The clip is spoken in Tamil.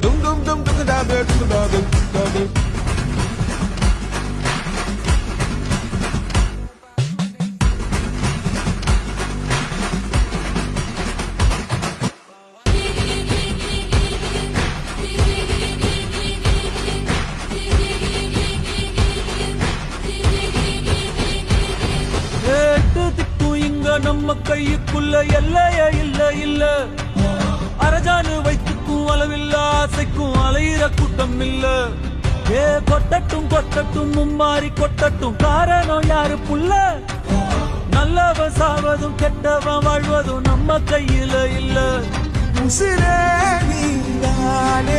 டும் டும் டும் டும் டாது டும் டாது டாது. நம்ம கையுக்குள்ள எல்லைய இல்ல இல்ல அரஜானு வைத்துக்கும் அளவில்ல ஆசைக்கும் அலையிற கூட்டம் இல்ல. ஏ கொட்டட்டும் கொட்டட்டும் மும்மாறி கொட்டட்டும் காரணம் யாரு புள்ள. நல்லவன் சாவதும் கெட்டவன் வாழ்வதும் நம்ம கையில இல்ல. உசிரே நீதானே